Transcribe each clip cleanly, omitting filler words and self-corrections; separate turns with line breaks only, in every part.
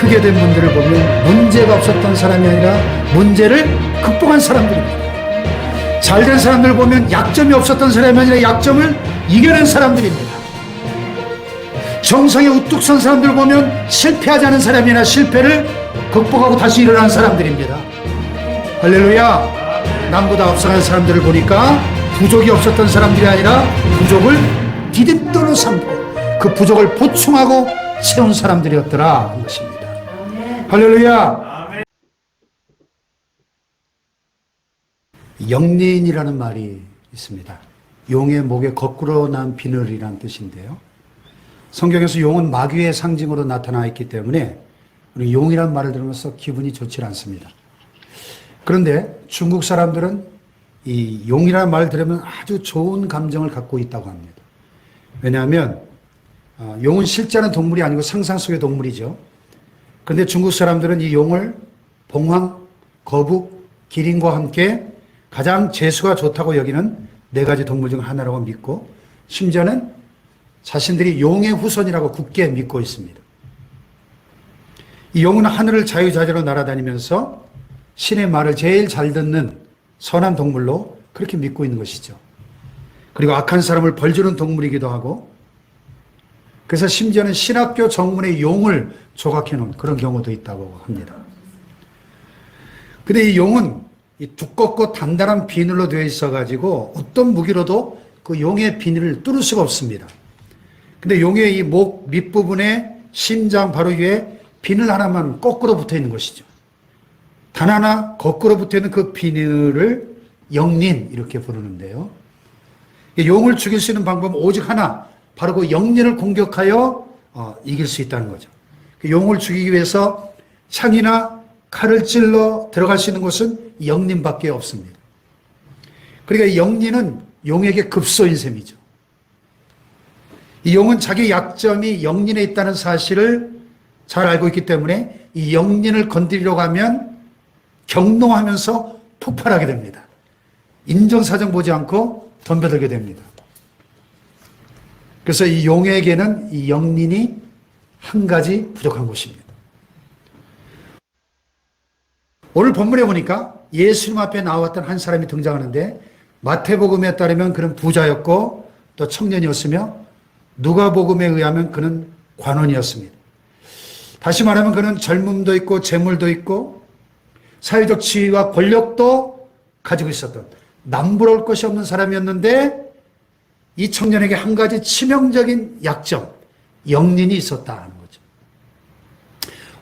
크게 된 분들을 보면 문제가 없었던 사람이 아니라 문제를 극복한 사람들입니다. 잘 된 사람들을 보면 약점이 없었던 사람이 아니라 약점을 이겨낸 사람들입니다. 정상에 우뚝 선 사람들을 보면 실패하지 않은 사람이 아니라 실패를 극복하고 다시 일어난 사람들입니다. 할렐루야. 남보다 앞서간 사람들을 보니까 부족이 없었던 사람들이 아니라 부족을 디딤돌로 삼고 그 부족을 보충하고 세운 사람들이었더라 하는 것입니다. 할렐루야. 영린이라는 말이 있습니다. 용의 목에 거꾸로 난 비늘이라는 뜻인데요. 성경에서 용은 마귀의 상징으로 나타나 있기 때문에 우리 용이라는 말을 들으면서 기분이 좋지 않습니다. 그런데 중국 사람들은 이 용이라는 말을 들으면 아주 좋은 감정을 갖고 있다고 합니다. 왜냐하면 용은 실제는 동물이 아니고 상상 속의 동물이죠. 그런데 중국 사람들은 이 용을 봉황, 거북, 기린과 함께 가장 재수가 좋다고 여기는 4가지 동물 중 하나라고 믿고 심지어는 자신들이 용의 후손이라고 굳게 믿고 있습니다. 이 용은 하늘을 자유자재로 날아다니면서 신의 말을 제일 잘 듣는 선한 동물로 그렇게 믿고 있는 것이죠. 그리고 악한 사람을 벌주는 동물이기도 하고 그래서 심지어는 신학교 정문에 용을 조각해 놓은 그런 경우도 있다고 합니다. 근데 이 용은 이 두껍고 단단한 비늘로 되어 있어가지고 어떤 무기로도 그 용의 비늘을 뚫을 수가 없습니다. 근데 용의 이 목 밑부분에 심장 바로 위에 비늘 하나만 거꾸로 붙어 있는 것이죠. 단 하나 거꾸로 붙어 있는 그 비늘을 영린 이렇게 부르는데요. 용을 죽일 수 있는 방법은 오직 하나, 바로 그 영린을 공격하여 이길 수 있다는 거죠. 용을 죽이기 위해서 창이나 칼을 찔러 들어갈 수 있는 곳은 영린밖에 없습니다. 그러니까 영린은 용에게 급소인 셈이죠. 이 용은 자기 약점이 영린에 있다는 사실을 잘 알고 있기 때문에 이 영린을 건드리려고 하면 경노하면서 폭발하게 됩니다. 인정사정 보지 않고 덤벼들게 됩니다. 그래서 이 용에게는 이 영린이 한 가지 부족한 것입니다. 오늘 본문에 보니까 예수님 앞에 나왔던 한 사람이 등장하는데 마태복음에 따르면 그는 부자였고 또 청년이었으며 누가복음에 의하면 그는 관원이었습니다. 다시 말하면 그는 젊음도 있고 재물도 있고 사회적 지위와 권력도 가지고 있었던 남부러울 것이 없는 사람이었는데 이 청년에게 한 가지 치명적인 약점, 영린이 있었다는 거죠.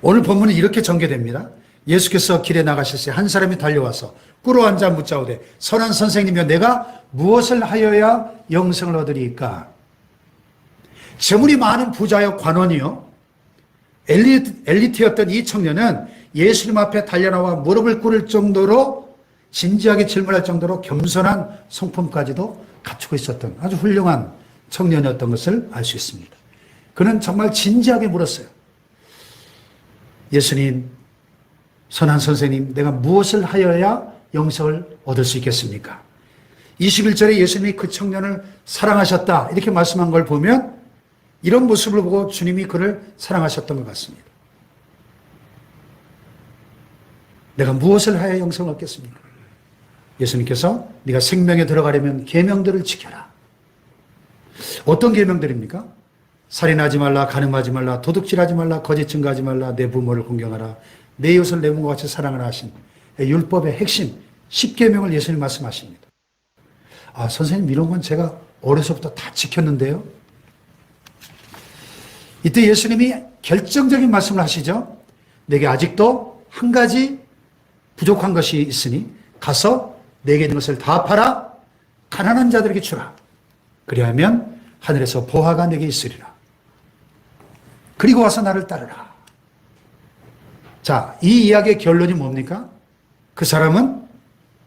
오늘 본문은 이렇게 전개됩니다. 예수께서 길에 나가실 때 한 사람이 달려와서 꿇어 앉아 묻자오되 선한 선생님이여 내가 무엇을 하여야 영생을 얻으리이까? 재물이 많은 부자여 관원이요 엘리트였던 이 청년은 예수님 앞에 달려나와 무릎을 꿇을 정도로 진지하게 질문할 정도로 겸손한 성품까지도 갖추고 있었던 아주 훌륭한 청년이었던 것을 알 수 있습니다. 그는 정말 진지하게 물었어요. 예수님, 선한 선생님, 내가 무엇을 하여야 영생을 얻을 수 있겠습니까? 21절에 예수님이 그 청년을 사랑하셨다 이렇게 말씀한 걸 보면 이런 모습을 보고 주님이 그를 사랑하셨던 것 같습니다. 내가 무엇을 하여야 영생을 얻겠습니까? 예수님께서 네가 생명에 들어가려면 계명들을 지켜라. 어떤 계명들입니까? 살인하지 말라, 간음하지 말라, 도둑질하지 말라, 거짓 증거하지 말라, 내 부모를 공경하라, 내 이웃을 내 몸과 같이 사랑하라 하신 율법의 핵심 10계명을 예수님 말씀하십니다. 아, 선생님 이런 건 제가 어려서부터 다 지켰는데요. 이때 예수님이 결정적인 말씀을 하시죠. 내게 아직도 한 가지 부족한 것이 있으니 가서 내게 있는 것을 다 팔아 가난한 자들에게 주라. 그리하면 하늘에서 보화가 내게 있으리라. 그리고 와서 나를 따르라. 자, 이 이야기의 결론이 뭡니까? 그 사람은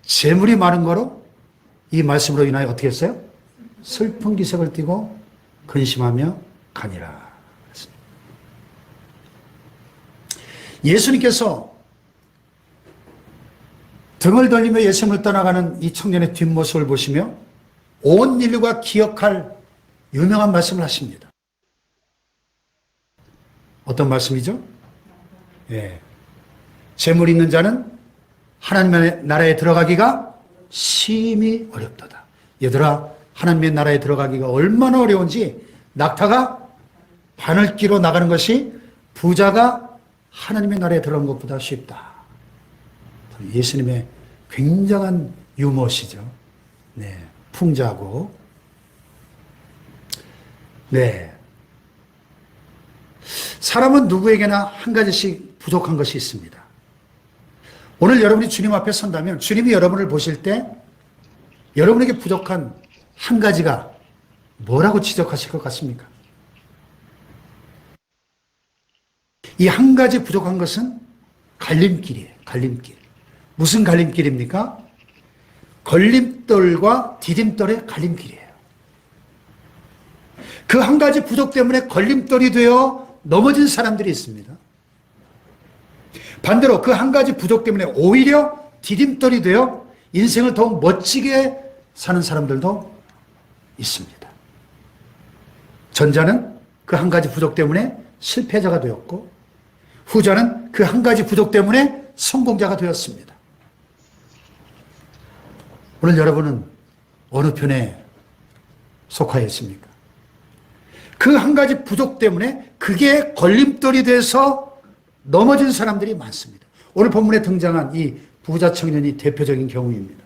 재물이 많은 거로 이 말씀으로 인하여 어떻게 했어요? 슬픈 기색을 띠고 근심하며 가니라. 예수님께서 등을 돌리며 예수님을 떠나가는 이 청년의 뒷모습을 보시며 온 인류가 기억할 유명한 말씀을 하십니다. 어떤 말씀이죠? 예. 재물 있는 자는 하나님의 나라에 들어가기가 심히 어렵도다. 얘들아, 하나님의 나라에 들어가기가 얼마나 어려운지 낙타가 바늘기로 나가는 것이 부자가 하나님의 나라에 들어간 것보다 쉽다. 예수님의 굉장한 유머시죠. 네, 풍자고. 네. 사람은 누구에게나 한 가지씩 부족한 것이 있습니다. 오늘 여러분이 주님 앞에 선다면 주님이 여러분을 보실 때 여러분에게 부족한 한 가지가 뭐라고 지적하실 것 같습니까? 이 한 가지 부족한 것은 갈림길이에요. 갈림길. 무슨 갈림길입니까? 걸림돌과 디딤돌의 갈림길이에요. 그 한 가지 부족 때문에 걸림돌이 되어 넘어진 사람들이 있습니다. 반대로 그 한 가지 부족 때문에 오히려 디딤돌이 되어 인생을 더욱 멋지게 사는 사람들도 있습니다. 전자는 그 한 가지 부족 때문에 실패자가 되었고, 후자는 그 한 가지 부족 때문에 성공자가 되었습니다. 오늘 여러분은 어느 편에 속하여 있습니까? 그 한 가지 부족 때문에 그게 걸림돌이 돼서 넘어진 사람들이 많습니다. 오늘 본문에 등장한 이 부자 청년이 대표적인 경우입니다.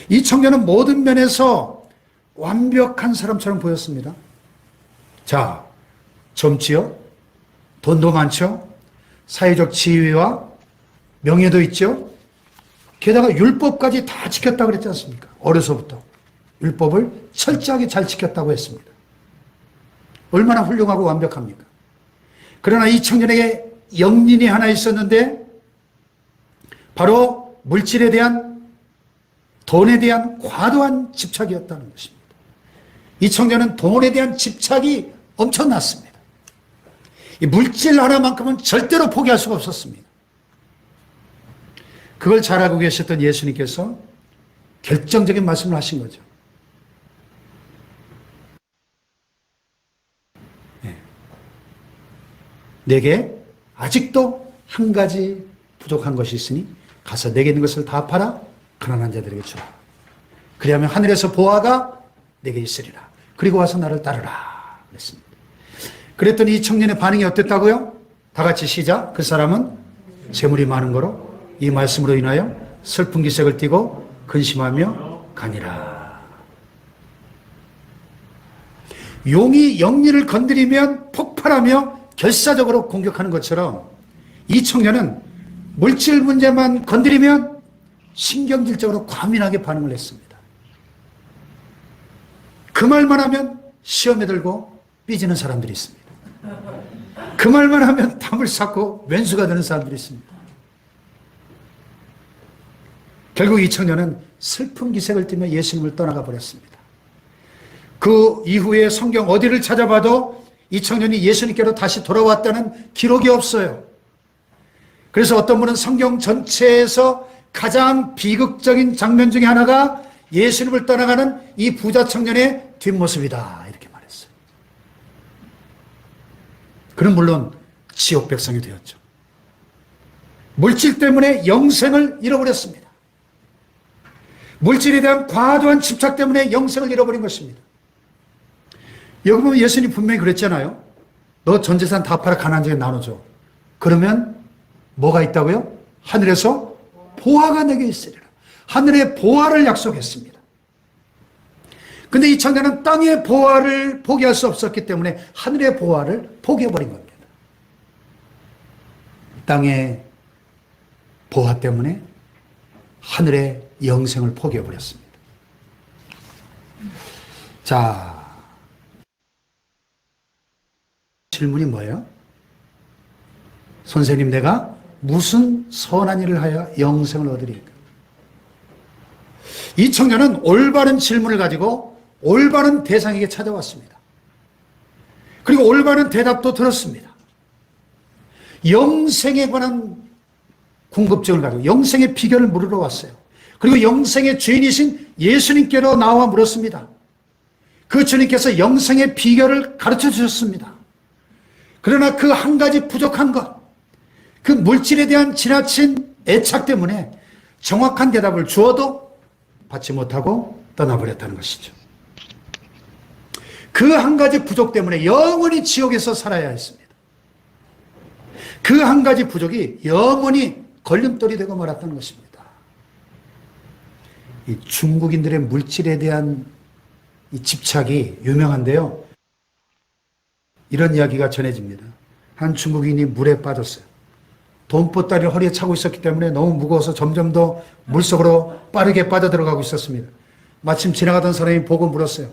이 청년은 모든 면에서 완벽한 사람처럼 보였습니다. 자, 젊지요? 돈도 많죠? 사회적 지위와 명예도 있죠? 게다가 율법까지 다 지켰다고 그랬지 않습니까? 어려서부터 율법을 철저하게 잘 지켰다고 했습니다. 얼마나 훌륭하고 완벽합니까? 그러나 이 청년에게 영린이 하나 있었는데 바로 물질에 대한, 돈에 대한 과도한 집착이었다는 것입니다. 이 청년은 돈에 대한 집착이 엄청났습니다. 이 물질 하나만큼은 절대로 포기할 수가 없었습니다. 그걸 잘 알고 계셨던 예수님께서 결정적인 말씀을 하신 거죠. 내게 아직도 한 가지 부족한 것이 있으니 가서 내게 있는 것을 다 팔아 가난한 자들에게 주라. 그리하면 하늘에서 보화가 내게 있으리라. 그리고 와서 나를 따르라. 그랬습니다. 그랬더니 이 청년의 반응이 어땠다고요? 다 같이 시작. 그 사람은 재물이 많은 거로 이 말씀으로 인하여 슬픈 기색을 띠고 근심하며 가니라. 용이 영리를 건드리면 폭발하며 결사적으로 공격하는 것처럼 이 청년은 물질 문제만 건드리면 신경질적으로 과민하게 반응을 했습니다. 그 말만 하면 시험에 들고 삐지는 사람들이 있습니다. 그 말만 하면 담을 쌓고 왼수가 되는 사람들이 있습니다. 결국 이 청년은 슬픈 기색을 띠며 예수님을 떠나가 버렸습니다. 그 이후에 성경 어디를 찾아봐도 이 청년이 예수님께로 다시 돌아왔다는 기록이 없어요. 그래서 어떤 분은 성경 전체에서 가장 비극적인 장면 중에 하나가 예수님을 떠나가는 이 부자 청년의 뒷모습이다, 이렇게 말했어요. 그는 물론 지옥 백성이 되었죠. 물질 때문에 영생을 잃어버렸습니다. 물질에 대한 과도한 집착 때문에 영생을 잃어버린 것입니다. 여기 보면 예수님이 분명히 그랬잖아요. 너 전 재산 다 팔아 가난한 자에게 나눠줘. 그러면 뭐가 있다고요? 하늘에서 보화가 내게 있으리라. 하늘의 보화를 약속했습니다. 근데 이 청년은 땅의 보화를 포기할 수 없었기 때문에 하늘의 보화를 포기해버린 겁니다. 땅의 보화 때문에 하늘의 영생을 포기해버렸습니다. 자, 질문이 뭐예요? 선생님, 내가 무슨 선한 일을 하여 영생을 얻으리까? 이 청년은 올바른 질문을 가지고 올바른 대상에게 찾아왔습니다. 그리고 올바른 대답도 들었습니다. 영생에 관한 궁금증을 가지고 영생의 비결을 물으러 왔어요. 그리고 영생의 주인이신 예수님께로 나와 물었습니다. 그 주님께서 영생의 비결을 가르쳐 주셨습니다. 그러나 그 한 가지 부족한 것, 그 물질에 대한 지나친 애착 때문에 정확한 대답을 주어도 받지 못하고 떠나버렸다는 것이죠. 그 한 가지 부족 때문에 영원히 지옥에서 살아야 했습니다. 그 한 가지 부족이 영원히 걸림돌이 되고 말았다는 것입니다. 이 중국인들의 물질에 대한 이 집착이 유명한데요. 이런 이야기가 전해집니다. 한 중국인이 물에 빠졌어요. 돈보따리를 허리에 차고 있었기 때문에 너무 무거워서 점점 더 물속으로 빠르게 빠져들어가고 있었습니다. 마침 지나가던 사람이 보고 물었어요.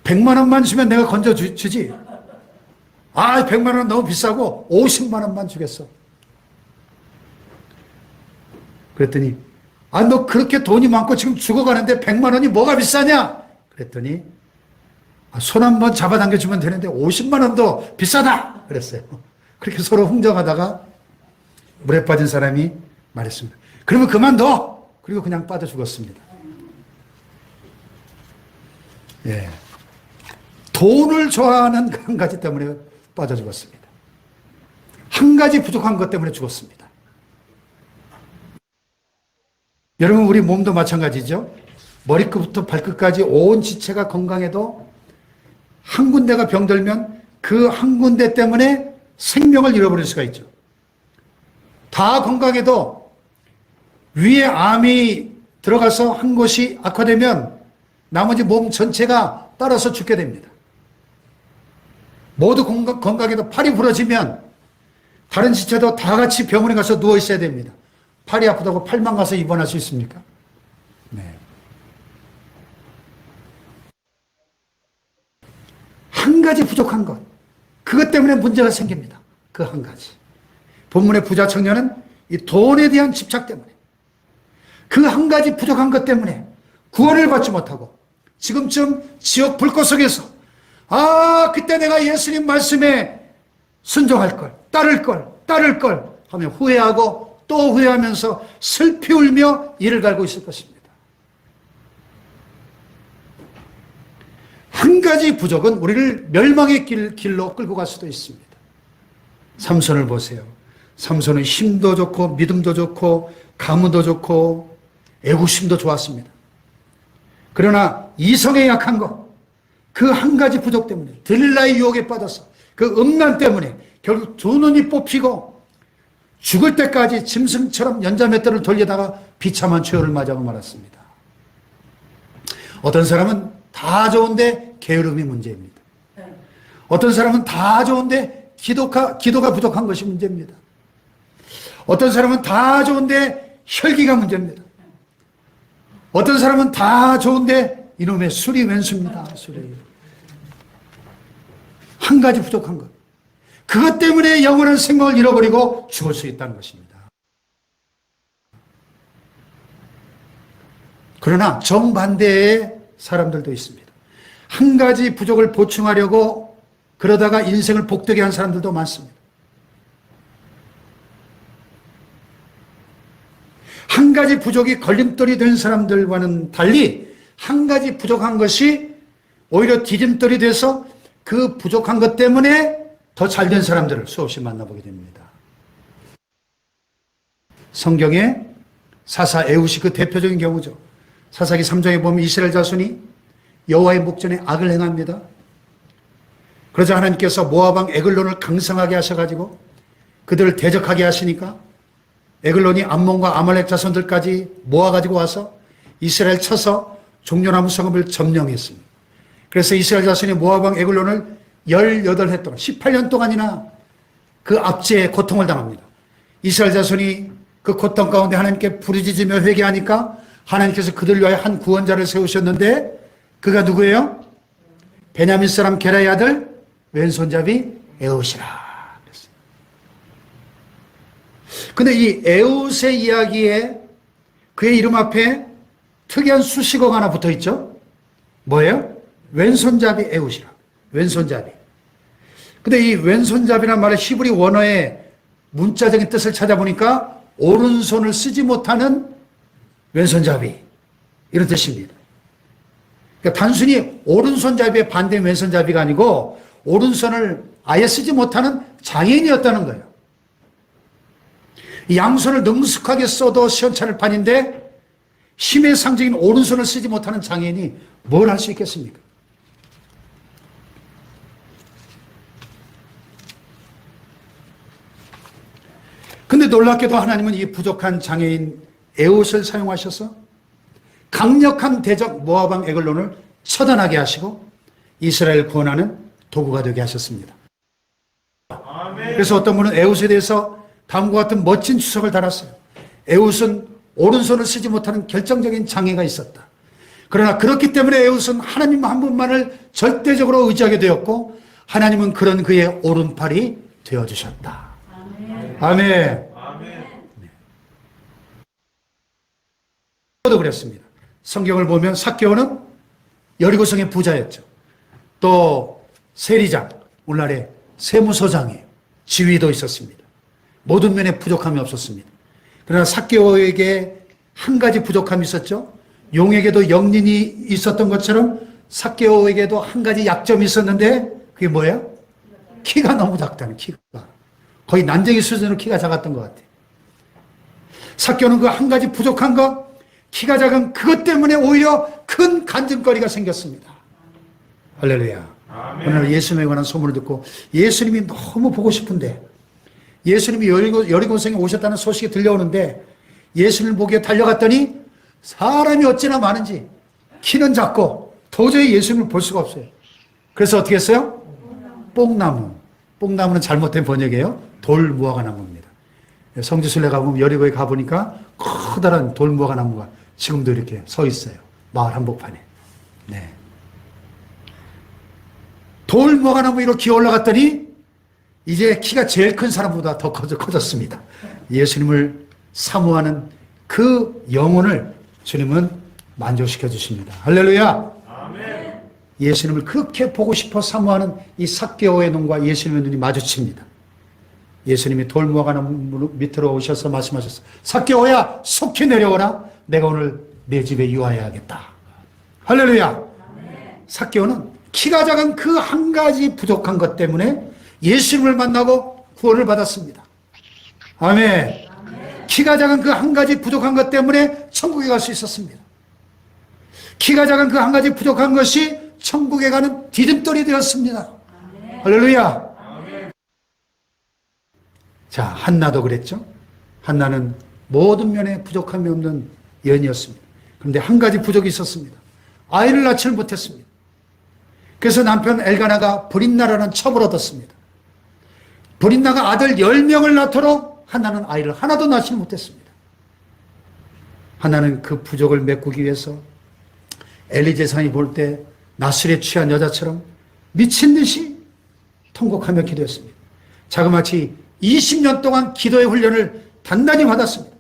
100만 원만 주면 내가 건져주지. 100만 원 너무 비싸고 50만 원만 주겠어. 그랬더니 너 그렇게 돈이 많고 지금 죽어가는데 100만 원이 뭐가 비싸냐? 그랬더니 손 한번 잡아당겨주면 되는데 50만 원도 비싸다! 그랬어요. 그렇게 서로 흥정하다가 물에 빠진 사람이 말했습니다. 그러면 그만둬! 그리고 그냥 빠져 죽었습니다. 예. 돈을 좋아하는 그 한 가지 때문에 빠져 죽었습니다. 한 가지 부족한 것 때문에 죽었습니다. 여러분, 우리 몸도 마찬가지죠. 머리끝부터 발끝까지 온 지체가 건강해도 한 군데가 병들면 그 한 군데 때문에 생명을 잃어버릴 수가 있죠. 다 건강해도 위에 암이 들어가서 한 곳이 악화되면 나머지 몸 전체가 따라서 죽게 됩니다. 모두 건강해도 팔이 부러지면 다른 지체도 다 같이 병원에 가서 누워 있어야 됩니다. 팔이 아프다고 팔만 가서 입원할 수 있습니까? 네. 한 가지 부족한 것, 그것 때문에 문제가 생깁니다. 그 한 가지. 본문의 부자 청년은 이 돈에 대한 집착 때문에, 그 한 가지 부족한 것 때문에 구원을 받지 못하고 지금쯤 지옥 불꽃 속에서 그때 내가 예수님 말씀에 순종할 걸, 따를 걸 하며 후회하고 또 후회하면서 슬피 울며 이를 갈고 있을 것입니다. 한 가지 부족은 우리를 멸망의 길로 끌고 갈 수도 있습니다. 삼손을 보세요. 삼손은 힘도 좋고 믿음도 좋고 가문도 좋고 애국심도 좋았습니다. 그러나 이성에 약한 것, 그 한 가지 부족 때문에 들릴라의 유혹에 빠져서 그 음란 때문에 결국 두 눈이 뽑히고 죽을 때까지 짐승처럼 연자맷돌을 돌리다가 비참한 최후를 맞이하고 말았습니다. 어떤 사람은 다 좋은데 게으름이 문제입니다. 어떤 사람은 다 좋은데 기도가 부족한 것이 문제입니다. 어떤 사람은 다 좋은데 혈기가 문제입니다. 어떤 사람은 다 좋은데 이놈의 술이 왼수입니다. 술이. 한 가지 부족한 것. 그것 때문에 영원한 생명을 잃어버리고 죽을 수 있다는 것입니다. 그러나 정반대의 사람들도 있습니다. 한 가지 부족을 보충하려고 그러다가 인생을 복되게 한 사람들도 많습니다. 한 가지 부족이 걸림돌이 된 사람들과는 달리 한 가지 부족한 것이 오히려 디딤돌이 돼서 그 부족한 것 때문에 더 잘된 사람들을 수없이 만나보게 됩니다. 성경에 사사 에훗이 그 대표적인 경우죠. 사사기 3장에 보면 이스라엘 자손이 여호와의 목전에 악을 행합니다. 그러자 하나님께서 모압왕 에글론을 강성하게 하셔가지고 그들을 대적하게 하시니까 에글론이 암몬과 아말렉 자손들까지 모아가지고 와서 이스라엘 쳐서 종려나무 성읍을 점령했습니다. 그래서 이스라엘 자손이 모압왕 에글론을 18해 동안 18년 동안이나 그 압제에 고통을 당합니다. 이스라엘 자손이 그 고통 가운데 하나님께 부르짖으며 회개하니까 하나님께서 그들 위하여 한 구원자를 세우셨는데 그가 누구예요? 베냐민 사람 게라의 아들 왼손잡이 에훗이라. 근데 이 에훗의 이야기에 그의 이름 앞에 특이한 수식어가 하나 붙어 있죠? 뭐예요? 왼손잡이 에훗이라. 왼손잡이. 근데 이 왼손잡이란 말의 히브리 원어의 문자적인 뜻을 찾아보니까 오른손을 쓰지 못하는 왼손잡이. 이런 뜻입니다. 그러니까 단순히 오른손잡이의 반대인 왼손잡이가 아니고 오른손을 아예 쓰지 못하는 장애인이었다는 거예요. 양손을 능숙하게 써도 시원찮을 판인데 힘의 상징인 오른손을 쓰지 못하는 장애인이 뭘 할 수 있겠습니까? 근데 놀랍게도 하나님은 이 부족한 장애인 에웃을 사용하셔서 강력한 대적 모압 왕 에글론을 처단하게 하시고 이스라엘 구원하는 도구가 되게 하셨습니다. 아멘. 그래서 어떤 분은 에웃에 대해서 다음과 같은 멋진 추석을 달았어요. 에웃은 오른손을 쓰지 못하는 결정적인 장애가 있었다. 그러나 그렇기 때문에 에웃은 하나님 한 분만을 절대적으로 의지하게 되었고 하나님은 그런 그의 오른팔이 되어주셨다. 아멘. 아멘. 네. 저도 그랬습니다. 성경을 보면 삭개오는 여리고성의 부자였죠. 또 세리장, 오늘날의 세무서장이에요. 지위도 있었습니다. 모든 면에 부족함이 없었습니다. 그러나 삭개오에게 한 가지 부족함이 있었죠. 용에게도 영린이 있었던 것처럼 삭개오에게도 한 가지 약점이 있었는데 그게 뭐예요? 키가 너무 작다는, 키가. 거의 난쟁이 수준으로 키가 작았던 것 같아요. 삭개오는 그 한 가지 부족한 것, 키가 작은 그것 때문에 오히려 큰 간증거리가 생겼습니다. 할렐루야. 아멘. 오늘 예수님에 관한 소문을 듣고 예수님이 너무 보고 싶은데 예수님이 여리고성에 오셨다는 소식이 들려오는데 예수님을 보기에 달려갔더니 사람이 어찌나 많은지 키는 작고 도저히 예수님을 볼 수가 없어요. 그래서 어떻게 했어요? 뽕나무. 뽕나무는 잘못된 번역이에요. 돌무화과 나무입니다. 성지순례 가보면 여리고에 가보니까 커다란 돌무화과 나무가 지금도 이렇게 서 있어요. 마을 한복판에. 네. 돌무화과 나무 위로 기어 올라갔더니 이제 키가 제일 큰 사람보다 더 커졌습니다. 예수님을 사모하는 그 영혼을 주님은 만족시켜 주십니다. 할렐루야. 아멘. 예수님을 그렇게 보고 싶어 사모하는 이 삭개오의 눈과 예수님의 눈이 마주칩니다. 예수님이 돌무화과 나무 밑으로 오셔서 말씀하셨어요. 삭개오야, 속히 내려오라. 내가 오늘 내 집에 유하여야겠다. 할렐루야. 아멘. 삭개오는 키가 작은 그 한 가지 부족한 것 때문에 예수님을 만나고 구원을 받았습니다. 아멘. 아멘. 키가 작은 그 한 가지 부족한 것 때문에 천국에 갈 수 있었습니다. 키가 작은 그 한 가지 부족한 것이 천국에 가는 디딤돌이 되었습니다. 아멘. 할렐루야. 아멘. 자, 한나도 그랬죠. 한나는 모든 면에 부족함이 없는 여인이었습니다. 그런데 한 가지 부족이 있었습니다. 아이를 낳지를 못했습니다. 그래서 남편 엘가나가 브릿나라는 첩을 얻었습니다. 브릿나가 아들 10명을 낳도록 한나는 아이를 하나도 낳지 못했습니다. 한나는 그 부족을 메꾸기 위해서 엘리 제사장이 볼 때 나술에 취한 여자처럼 미친 듯이 통곡하며 기도했습니다. 자그마치 20년 동안 기도의 훈련을 단단히 받았습니다.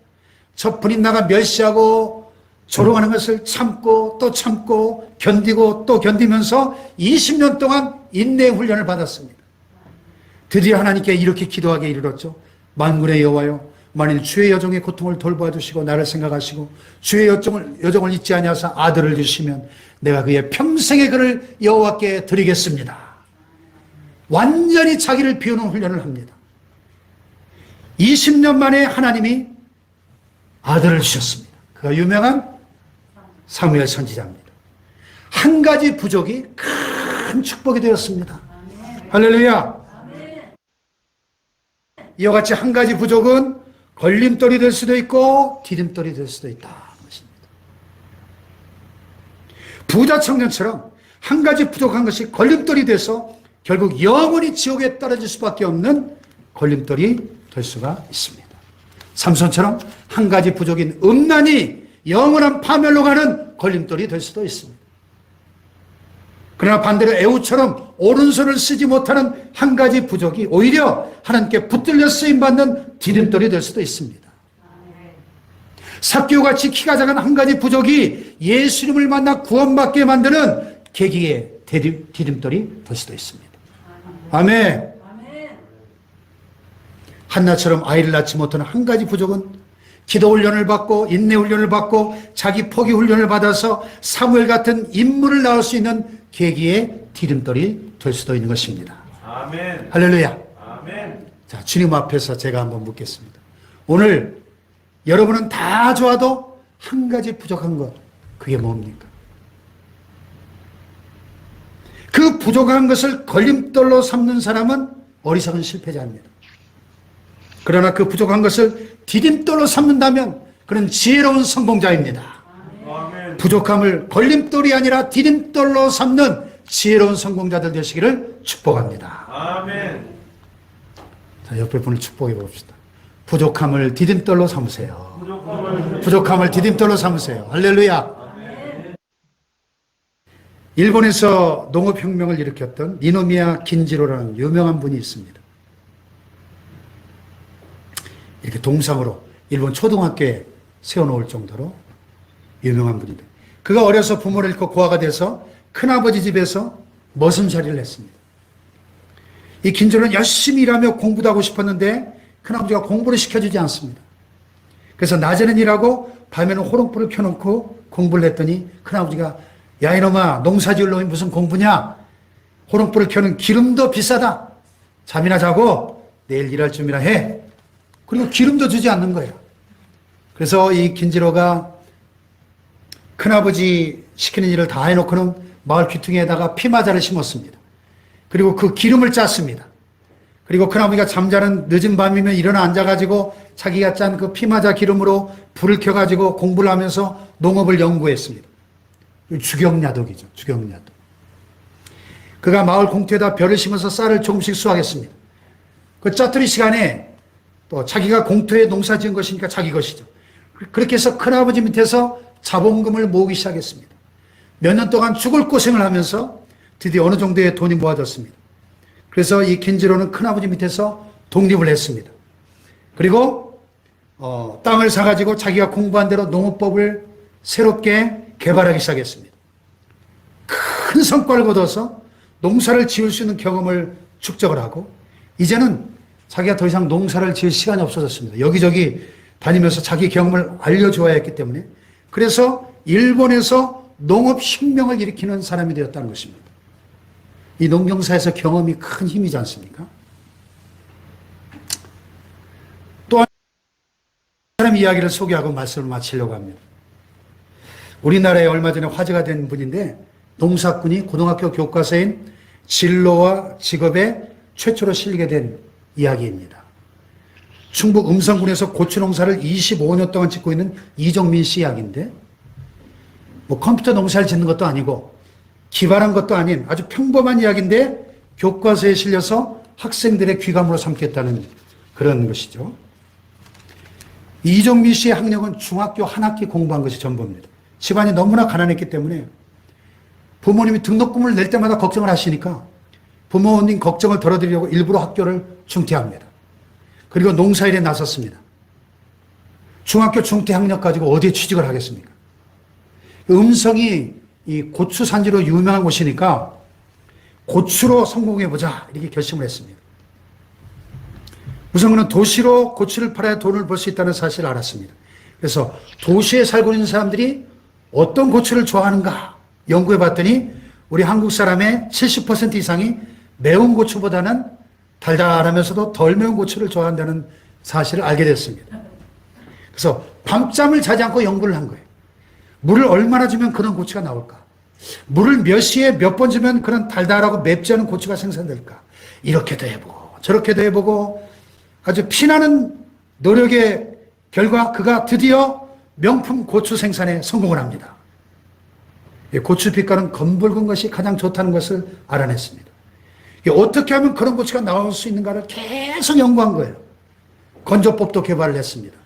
저 브릿나가 멸시하고 조롱하는 것을 참고 또 참고 견디고 또 견디면서 20년 동안 인내의 훈련을 받았습니다. 드디어 하나님께 이렇게 기도하게 이르렀죠. 만군의 여호와여, 만일 주의 여종의 고통을 돌보아 주시고 나를 생각하시고 주의 여종을 잊지 아니하사 아들을 주시면 내가 그의 평생의 그를 여호와께 드리겠습니다. 완전히 자기를 비우는 훈련을 합니다. 20년 만에 하나님이 아들을 주셨습니다. 그가 유명한 사무엘 선지자입니다. 한 가지 부족이 큰 축복이 되었습니다. 아멘. 할렐루야. 아멘. 이와 같이 한 가지 부족은 걸림돌이 될 수도 있고 디딤돌이 될 수도 있다는 것입니다. 부자 청년처럼 한 가지 부족한 것이 걸림돌이 돼서 결국 영원히 지옥에 떨어질 수밖에 없는 걸림돌이 될 수가 있습니다. 삼손처럼 한 가지 부족인 음란이 영원한 파멸로 가는 걸림돌이 될 수도 있습니다. 그러나 반대로 에웃처럼 오른손을 쓰지 못하는 한 가지 부족이 오히려 하나님께 붙들려 쓰임받는 디딤돌이 될 수도 있습니다. 삭개오같이 키가 작은 한 가지 부족이 예수님을 만나 구원받게 만드는 계기의 디딤돌이 될 수도 있습니다. 아멘. 한나처럼 아이를 낳지 못하는 한 가지 부족은 기도 훈련을 받고 인내 훈련을 받고 자기 포기 훈련을 받아서 사무엘 같은 인물을 낳을 수 있는 계기의 디딤돌이 될 수도 있는 것입니다.
아멘.
할렐루야.
아멘.
자, 주님 앞에서 제가 한번 묻겠습니다. 오늘 여러분은 다 좋아도 한 가지 부족한 것, 그게 뭡니까? 그 부족한 것을 걸림돌로 삼는 사람은 어리석은 실패자입니다. 그러나 그 부족한 것을 디딤돌로 삼는다면 그는 지혜로운 성공자입니다.
아멘.
부족함을 걸림돌이 아니라 디딤돌로 삼는 지혜로운 성공자들 되시기를 축복합니다.
아멘.
자, 옆에 분을 축복해 봅시다. 부족함을 디딤돌로 삼으세요. 부족함을 디딤돌로 삼으세요. 할렐루야. 일본에서 농업혁명을 일으켰던 니노미야 긴지로라는 유명한 분이 있습니다. 이렇게 동상으로 일본 초등학교에 세워놓을 정도로 유명한 분인데, 그가 어려서 부모를 잃고 고아가 돼서 큰아버지 집에서 머슴살이를 했습니다. 이 긴지로는 열심히 일하며 공부도 하고 싶었는데 큰아버지가 공부를 시켜주지 않습니다. 그래서 낮에는 일하고 밤에는 호롱불을 켜놓고 공부를 했더니 큰아버지가, 야 이놈아, 농사지을 놈이 무슨 공부냐? 호롱불을 켜는 기름도 비싸다. 잠이나 자고 내일 일할 준비나 해. 그리고 기름도 주지 않는 거예요. 그래서 이 긴지로가 큰아버지 시키는 일을 다 해놓고는 마을 귀퉁이에다가 피마자를 심었습니다. 그리고 그 기름을 짰습니다. 그리고 큰아버지가 잠자는 늦은 밤이면 일어나 앉아가지고 자기가 짠 그 피마자 기름으로 불을 켜가지고 공부를 하면서 농업을 연구했습니다. 주경야독이죠. 주경야독. 그가 마을 공터에다 벼를 심어서 쌀을 조금씩 수확했습니다. 그 짜투리 시간에 또 자기가 공터에 농사 지은 것이니까 자기 것이죠. 그렇게 해서 큰아버지 밑에서 자본금을 모으기 시작했습니다. 몇 년 동안 죽을 고생을 하면서 드디어 어느 정도의 돈이 모아졌습니다. 그래서 이 긴지로는 큰아버지 밑에서 독립을 했습니다. 그리고 땅을 사가지고 자기가 공부한 대로 농업법을 새롭게 개발하기 시작했습니다. 큰 성과를 거둬서 농사를 지을 수 있는 경험을 축적을 하고, 이제는 자기가 더 이상 농사를 지을 시간이 없어졌습니다. 여기저기 다니면서 자기 경험을 알려줘야 했기 때문에, 그래서 일본에서 농업혁명을 일으키는 사람이 되었다는 것입니다. 이 농경사에서 경험이 큰 힘이지 않습니까? 또 한 사람 이야기를 소개하고 말씀을 마치려고 합니다. 우리나라에 얼마 전에 화제가 된 분인데, 농사꾼이 고등학교 교과서인 진로와 직업에 최초로 실리게 된 이야기입니다. 충북 음성군에서 고추 농사를 25년 동안 짓고 있는 이정민 씨 이야기인데, 뭐 컴퓨터 농사를 짓는 것도 아니고 기발한 것도 아닌 아주 평범한 이야기인데 교과서에 실려서 학생들의 귀감으로 삼겠다는 그런 것이죠. 이정민 씨의 학력은 중학교 한 학기 공부한 것이 전부입니다. 집안이 너무나 가난했기 때문에 부모님이 등록금을 낼 때마다 걱정을 하시니까 부모님 걱정을 덜어드리려고 일부러 학교를 중퇴합니다. 그리고 농사일에 나섰습니다. 중학교 중퇴 학력 가지고 어디에 취직을 하겠습니까? 음성이 이 고추 산지로 유명한 곳이니까 고추로 성공해보자, 이렇게 결심을 했습니다. 우선 그는 도시로 고추를 팔아야 돈을 벌 수 있다는 사실을 알았습니다. 그래서 도시에 살고 있는 사람들이 어떤 고추를 좋아하는가 연구해 봤더니 우리 한국 사람의 70% 이상이 매운 고추보다는 달달하면서도 덜 매운 고추를 좋아한다는 사실을 알게 됐습니다. 그래서 밤잠을 자지 않고 연구를 한 거예요. 물을 얼마나 주면 그런 고추가 나올까? 물을 몇 시에 몇 번 주면 그런 달달하고 맵지 않은 고추가 생산될까? 이렇게도 해보고 저렇게도 해보고 아주 피나는 노력의 결과 그가 드디어 명품 고추 생산에 성공을 합니다. 고추 빛깔은 검붉은 것이 가장 좋다는 것을 알아냈습니다. 어떻게 하면 그런 고추가 나올 수 있는가를 계속 연구한 거예요. 건조법도 개발을 했습니다.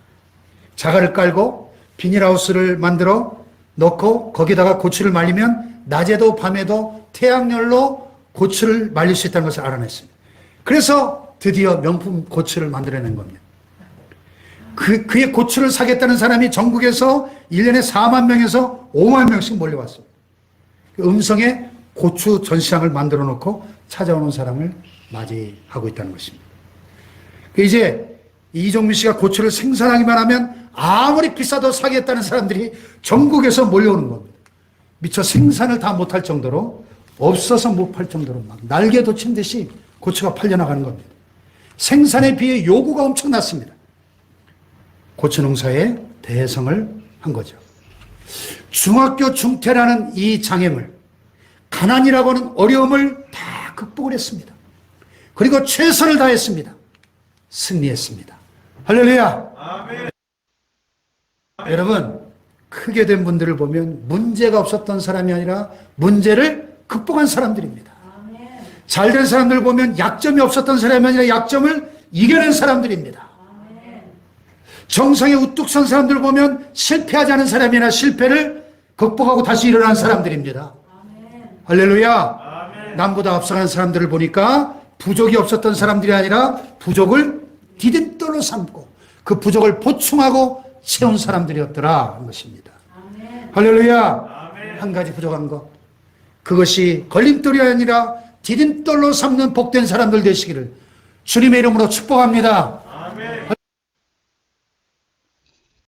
자갈을 깔고 비닐하우스를 만들어 넣고 거기다가 고추를 말리면 낮에도 밤에도 태양열로 고추를 말릴 수 있다는 것을 알아냈습니다. 그래서 드디어 명품 고추를 만들어낸 겁니다. 그의 고추를 사겠다는 사람이 전국에서 1년에 4만 명에서 5만 명씩 몰려왔습니다. 음성에 고추 전시장을 만들어 놓고 찾아오는 사람을 맞이하고 있다는 것입니다. 이제 이정민 씨가 고추를 생산하기만 하면 아무리 비싸도 사겠다는 사람들이 전국에서 몰려오는 겁니다. 미처 생산을 다 못할 정도로 없어서 못 팔 정도로 막 날개 돋친 듯이 고추가 팔려나가는 겁니다. 생산에 비해 요구가 엄청났습니다. 고추 농사에 대성을 한 거죠. 중학교 중퇴라는 이 장애물, 가난이라고 하는 어려움을 다 극복을 했습니다. 그리고 최선을 다했습니다. 승리했습니다. 할렐루야!
아멘.
여러분, 크게 된 분들을 보면 문제가 없었던 사람이 아니라 문제를 극복한 사람들입니다. 잘된 사람들 보면 약점이 없었던 사람이 아니라 약점을 이겨낸 사람들입니다. 정상에 우뚝 선 사람들 보면 실패하지 않은 사람이 아니라 실패를 극복하고 다시 일어난 사람들입니다. 할렐루야! 남보다 앞서간 사람들을 보니까 부족이 없었던 사람들이 아니라 부족을 디딤돌로 삼고 그 부족을 보충하고 채운 사람들이었더라 하는 것입니다. 할렐루야! 한 가지 부족한 것, 그것이 걸림돌이 아니라 디딤돌로 삼는 복된 사람들 되시기를 주님의 이름으로 축복합니다.